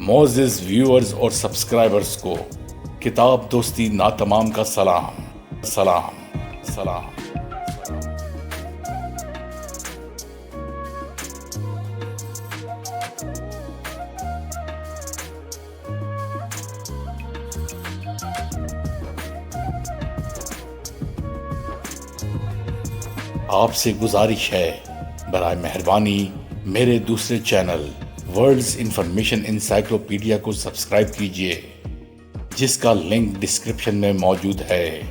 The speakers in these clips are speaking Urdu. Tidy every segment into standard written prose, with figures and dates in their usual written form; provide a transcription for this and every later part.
معزز ویورز اور سبسکرائبرز کو کتاب دوستی ناتمام کا سلام سلام سلام۔ آپ سے گزارش ہے برائے مہربانی میرے دوسرے چینل ورلڈز انفارمیشن انسائکلوپیڈیا کو سبسکرائب کیجیے، جس کا لنک ڈسکرپشن میں موجود ہے۔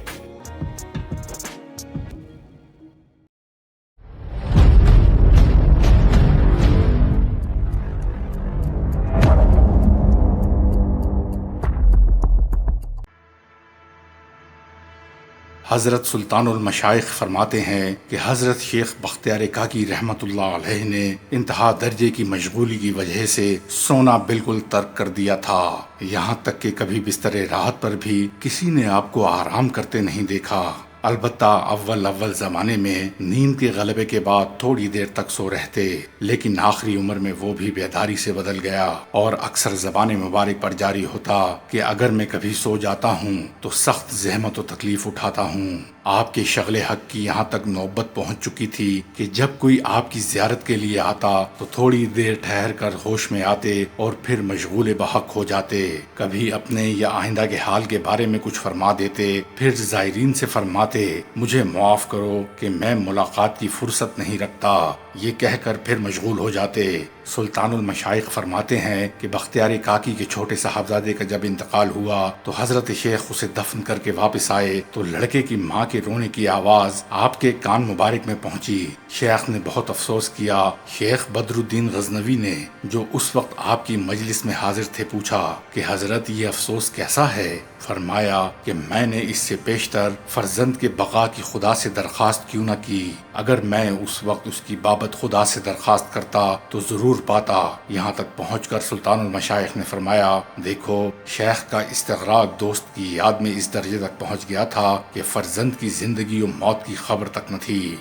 حضرت سلطان المشائخ فرماتے ہیں کہ حضرت شیخ بختیار کاکی رحمت اللہ علیہ نے انتہا درجے کی مشغولی کی وجہ سے سونا بالکل ترک کر دیا تھا، یہاں تک کہ کبھی بستر راحت پر بھی کسی نے آپ کو آرام کرتے نہیں دیکھا۔ البتہ اول زمانے میں نیند کے غلبے کے بعد تھوڑی دیر تک سو رہتے، لیکن آخری عمر میں وہ بھی بیداری سے بدل گیا اور اکثر زبان مبارک پر جاری ہوتا کہ اگر میں کبھی سو جاتا ہوں تو سخت زحمت و تکلیف اٹھاتا ہوں۔ آپ کے شغل حق کی یہاں تک نوبت پہنچ چکی تھی کہ جب کوئی آپ کی زیارت کے لیے آتا تو تھوڑی دیر ٹھہر کر ہوش میں آتے اور پھر مشغول بحق ہو جاتے، کبھی اپنے یا آئندہ کے حال کے بارے میں کچھ فرما دیتے، پھر زائرین سے فرماتے مجھے معاف کرو کہ میں ملاقات کی فرصت نہیں رکھتا، یہ کہہ کر پھر مشغول ہو جاتے۔ سلطان المشائخ فرماتے ہیں کہ بختیار کاکی کے چھوٹے صاحبزادے کا جب انتقال ہوا تو حضرت شیخ اسے دفن کر کے واپس آئے تو لڑکے کی ماں کے رونے کی آواز آپ کے کان مبارک میں پہنچی۔ شیخ نے بہت افسوس کیا۔ شیخ بدر الدین غزنوی نے جو اس وقت آپ کی مجلس میں حاضر تھے پوچھا کہ حضرت یہ افسوس کیسا ہے؟ فرمایا کہ میں نے اس سے پیشتر فرزند کے بقا کی خدا سے درخواست کیوں نہ کی، اگر میں اس وقت اس کی بابت خدا سے درخواست کرتا تو ضرور پاتا۔ یہاں تک پہنچ کر سلطان المشائخ نے فرمایا دیکھو، شیخ کا استغراق دوست کی یاد میں اس درجے تک پہنچ گیا تھا کہ فرزند کی زندگی و موت کی خبر تک نہ تھی۔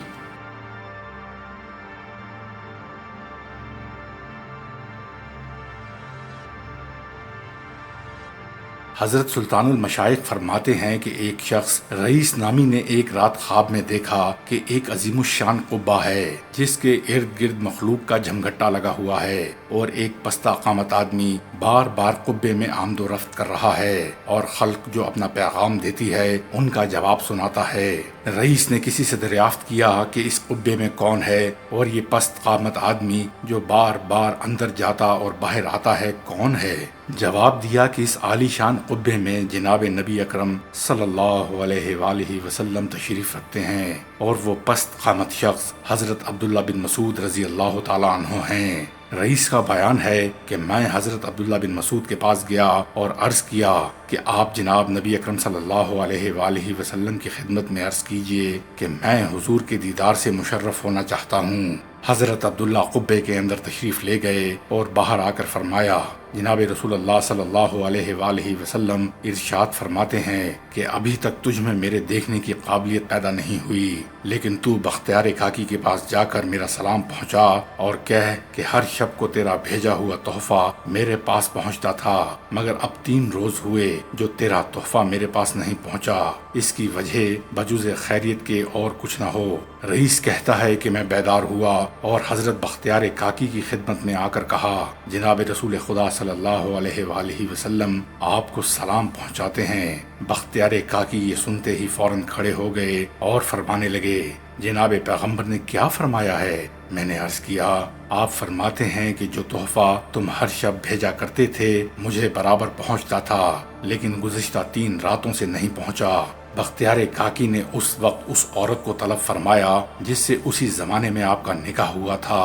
حضرت سلطان المشائخ فرماتے ہیں کہ ایک شخص رئیس نامی نے ایک رات خواب میں دیکھا کہ ایک عظیم الشان قبہ ہے جس کے ارد گرد مخلوق کا جھمگھٹا لگا ہوا ہے اور ایک پستہ قامت آدمی بار بار قبے میں آمد و رفت کر رہا ہے اور خلق جو اپنا پیغام دیتی ہے ان کا جواب سناتا ہے۔ رئیس نے کسی سے دریافت کیا کہ اس قبے میں کون ہے اور یہ پست قامت آدمی جو بار بار اندر جاتا اور باہر آتا ہے کون ہے؟ جواب دیا کہ اس عالی شان قبے میں جناب نبی اکرم صلی اللہ علیہ وآلہ وسلم تشریف رکھتے ہیں اور وہ پست قامت شخص حضرت عبداللہ بن مسعود رضی اللہ تعالیٰ عنہ ہیں۔ رئیس کا بیان ہے کہ میں حضرت عبداللہ بن مسعود کے پاس گیا اور عرض کیا کہ آپ جناب نبی اکرم صلی اللہ علیہ وآلہ وسلم کی خدمت میں عرض کیجئے کہ میں حضور کے دیدار سے مشرف ہونا چاہتا ہوں۔ حضرت عبداللہ قبے کے اندر تشریف لے گئے اور باہر آ کر فرمایا جناب رسول اللہ صلی اللہ علیہ وآلہ وسلم ارشاد فرماتے ہیں کہ ابھی تک تجھ میں میرے دیکھنے کی قابلیت پیدا نہیں ہوئی، لیکن تو بختیار کاکی کے پاس جا کر میرا سلام پہنچا اور کہہ کہ ہر شب کو تیرا بھیجا ہوا تحفہ میرے پاس پہنچتا تھا، مگر اب 3 روز ہوئے جو تیرا تحفہ میرے پاس نہیں پہنچا، اس کی وجہ بجز خیریت کے اور کچھ نہ ہو۔ رئیس کہتا ہے کہ میں بیدار ہوا اور حضرت بختیار کاکی کی خدمت میں آ کر کہا جناب رسول خدا صلی اللہ علیہ وآلہ وسلم آپ کو سلام پہنچاتے ہیں۔ بختیار کاکی یہ سنتے ہی فوراً کھڑے ہو گئے اور فرمانے لگے جناب پیغمبر نے کیا فرمایا ہے؟ میں نے عرض کیا آپ فرماتے ہیں کہ جو تحفہ تم ہر شب بھیجا کرتے تھے مجھے برابر پہنچتا تھا، لیکن گزشتہ 3 راتوں سے نہیں پہنچا۔ بختیار کاکی نے اس وقت اس عورت کو طلب فرمایا جس سے اسی زمانے میں آپ کا نکاح ہوا تھا۔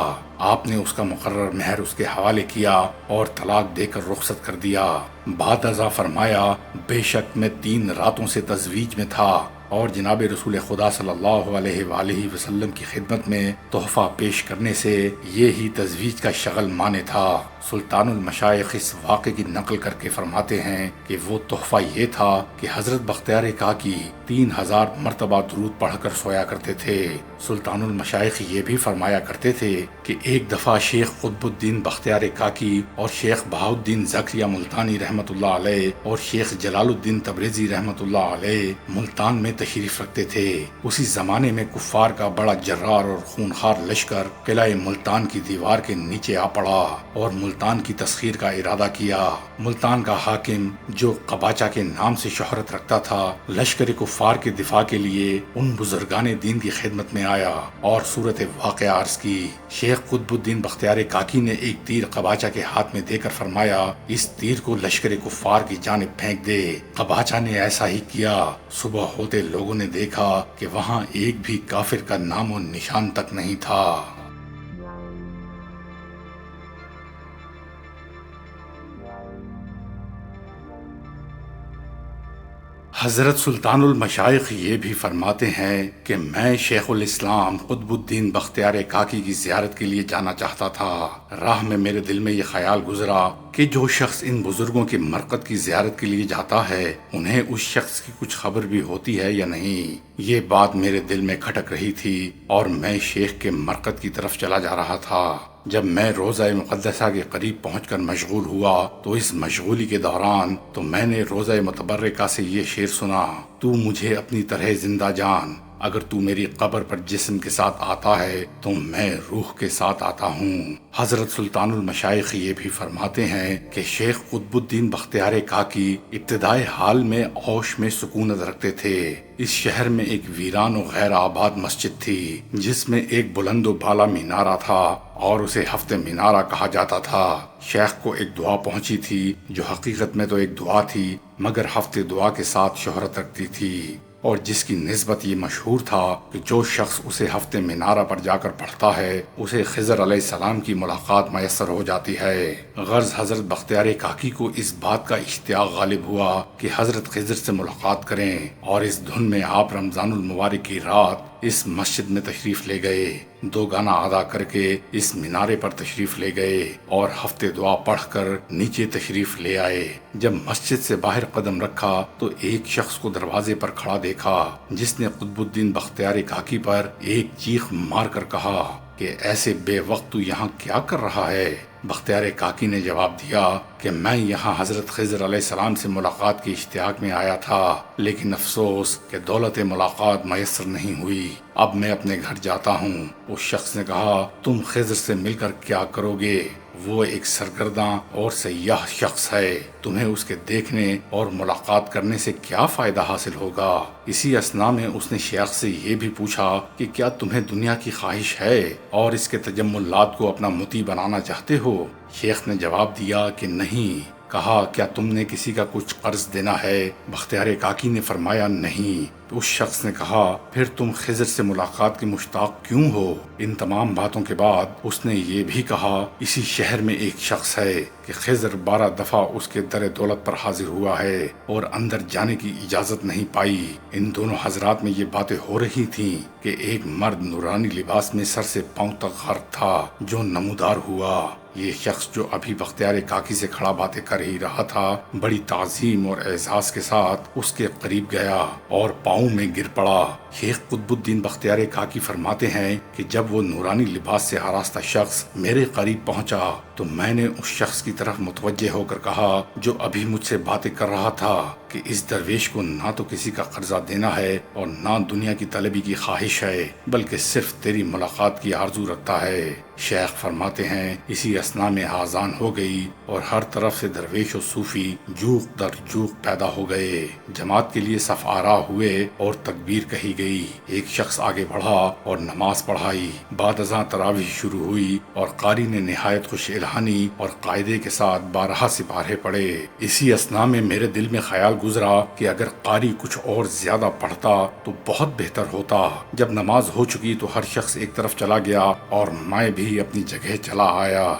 آپ نے اس کا مقرر مہر اس کے حوالے کیا اور طلاق دے کر رخصت کر دیا۔ بعد ازاں فرمایا بے شک میں 3 راتوں سے تزویج میں تھا، اور جناب رسول خدا صلی اللہ علیہ وآلہ وسلم کی خدمت میں تحفہ پیش کرنے سے یہی تزویج کا شغل مانے تھا۔ سلطان المشائخ اس واقعے کی نقل کر کے فرماتے ہیں کہ وہ تحفہ یہ تھا کہ حضرت بختیار کاکی 3000 مرتبہ درود پڑھ کر سویا کرتے تھے۔ سلطان المشائخ یہ بھی فرمایا کرتے تھے کہ ایک دفعہ شیخ قطب الدین بختیار کاکی اور شیخ بہاؤالدین زکریا ملتانی رحمۃ اللہ علیہ اور شیخ جلال الدین تبریزی رحمۃ اللہ علیہ ملتان میں تشریف رکھتے تھے۔ اسی زمانے میں کفار کا بڑا جرار اور خونخوار لشکر قلعہ ملتان کی دیوار کے نیچے آ پڑا اور ملتان کی تسخیر کا ارادہ کیا۔ ملتان کا حاکم جو قباچہ کے نام سے شہرت رکھتا تھا، لشکر کفار کے دفاع کے لیے ان بزرگان دین کی خدمت میں آیا اور صورت واقعہ عرض کی۔ شیخ قطب الدین بختیار کاکی نے ایک تیر قباچہ کے ہاتھ میں دے کر فرمایا، اس تیر کو لشکر کفار کی جانب پھینک دے۔ قباچہ نے ایسا ہی کیا۔ صبح ہوتے لوگوں نے دیکھا کہ وہاں ایک بھی کافر کا نام و نشان تک نہیں تھا۔ حضرت سلطان المشائخ یہ بھی فرماتے ہیں کہ میں شیخ الاسلام قطب الدین بختیار کاکی کی زیارت کے لیے جانا چاہتا تھا۔ راہ میں میرے دل میں یہ خیال گزرا کہ جو شخص ان بزرگوں کی مرقد کی زیارت کے لیے جاتا ہے، انہیں اس شخص کی کچھ خبر بھی ہوتی ہے یا نہیں۔ یہ بات میرے دل میں کھٹک رہی تھی اور میں شیخ کے مرقد کی طرف چلا جا رہا تھا۔ جب میں روضہ مقدسہ کے قریب پہنچ کر مشغول ہوا تو اس مشغولی کے دوران تو میں نے روضہ متبرکہ سے یہ شعر سنا، تو مجھے اپنی طرح زندہ جان، اگر تو میری قبر پر جسم کے ساتھ آتا ہے تو میں روح کے ساتھ آتا ہوں۔ حضرت سلطان المشائخ یہ بھی فرماتے ہیں کہ شیخ قطب الدین بختیار کاکی ابتدائے حال میں اوش میں سکونت رکھتے تھے۔ اس شہر میں ایک ویران و غیر آباد مسجد تھی جس میں ایک بلند و بالا مینارہ تھا اور اسے ہفتے مینارہ کہا جاتا تھا۔ شیخ کو ایک دعا پہنچی تھی جو حقیقت میں تو ایک دعا تھی مگر ہفتے دعا کے ساتھ شہرت رکھتی تھی، اور جس کی نسبت یہ مشہور تھا کہ جو شخص اسے ہفتے مینارہ پر جا کر پڑھتا ہے اسے خضر علیہ السلام کی ملاقات میسر ہو جاتی ہے۔ غرض حضرت بختیار کاکی کو اس بات کا اشتیاق غالب ہوا کہ حضرت خضر سے ملاقات کریں، اور اس دھن میں آپ رمضان المبارک کی رات اس مسجد میں تشریف لے گئے۔ دو گانا ادا کر کے اس مینارے پر تشریف لے گئے اور ہفتے دعا پڑھ کر نیچے تشریف لے آئے۔ جب مسجد سے باہر قدم رکھا تو ایک شخص کو دروازے پر کھڑا دیکھا جس نے قطب الدین بختیار کاکی پر ایک چیخ مار کر کہا کہ ایسے بے وقت تو یہاں کیا کر رہا ہے؟ بختیار کاکی نے جواب دیا کہ میں یہاں حضرت خضر علیہ السلام سے ملاقات کے اشتیاق میں آیا تھا، لیکن افسوس کہ دولت ملاقات میسر نہیں ہوئی، اب میں اپنے گھر جاتا ہوں۔ اس شخص نے کہا، تم خضر سے مل کر کیا کرو گے؟ وہ ایک سرگرداں اور سیاح شخص ہے، تمہیں اس کے دیکھنے اور ملاقات کرنے سے کیا فائدہ حاصل ہوگا؟ اسی اثنا میں اس نے شیخ سے یہ بھی پوچھا کہ کیا تمہیں دنیا کی خواہش ہے اور اس کے تجملات کو اپنا مطیع بنانا چاہتے ہو؟ شیخ نے جواب دیا کہ نہیں۔ کہا، کیا تم نے کسی کا کچھ قرض دینا ہے؟ بختیار کاکی نے فرمایا نہیں۔ اس شخص نے کہا، پھر تم خضر سے ملاقات کے مشتاق کیوں ہو؟ ان تمام باتوں کے بعد اس نے یہ بھی کہا، اسی شہر میں ایک شخص ہے کہ خضر 12 دفعہ اس کے در دولت پر حاضر ہوا ہے اور اندر جانے کی اجازت نہیں پائی۔ ان دونوں حضرات میں یہ باتیں ہو رہی تھیں کہ ایک مرد نورانی لباس میں سر سے پاؤں تک غرق تھا جو نمودار ہوا۔ یہ شخص جو ابھی بختیار کاکی سے کھڑا باتیں کر ہی رہا تھا، بڑی تعظیم اور اعزاز کے ساتھ اس کے قریب گیا اور پاؤں میں گر پڑا۔ شیخ قطب الدین بختیار کاکی فرماتے ہیں کہ جب وہ نورانی لباس سے آراستہ شخص میرے قریب پہنچا تو میں نے اس شخص کی طرف متوجہ ہو کر کہا جو ابھی مجھ سے باتیں کر رہا تھا کہ اس درویش کو نہ تو کسی کا قرضہ دینا ہے اور نہ دنیا کی طلبی کی خواہش ہے، بلکہ صرف تیری ملاقات کی آرزو رکھتا ہے۔ شیخ فرماتے ہیں اسی اثنا میں آذان ہو گئی اور ہر طرف سے درویش و صوفی جوق در جوق پیدا ہو گئے۔ جماعت کے لیے صف آرا ہوئے اور تکبیر کہی گئی۔ ایک شخص آگے بڑھا اور نماز پڑھائی۔ بعد ازاں تراویح شروع ہوئی اور قاری نے نہایت خوش الہانی اور قاعدے کے ساتھ 12 سپارے پڑھے۔ اسی اثنا میں میرے دل میں خیال گزرا کہ اگر قاری کچھ اور زیادہ پڑھتا تو بہت بہتر ہوتا۔ جب نماز ہو چکی تو ہر شخص ایک طرف چلا گیا اور میں بھی اپنی جگہ چلا آیا۔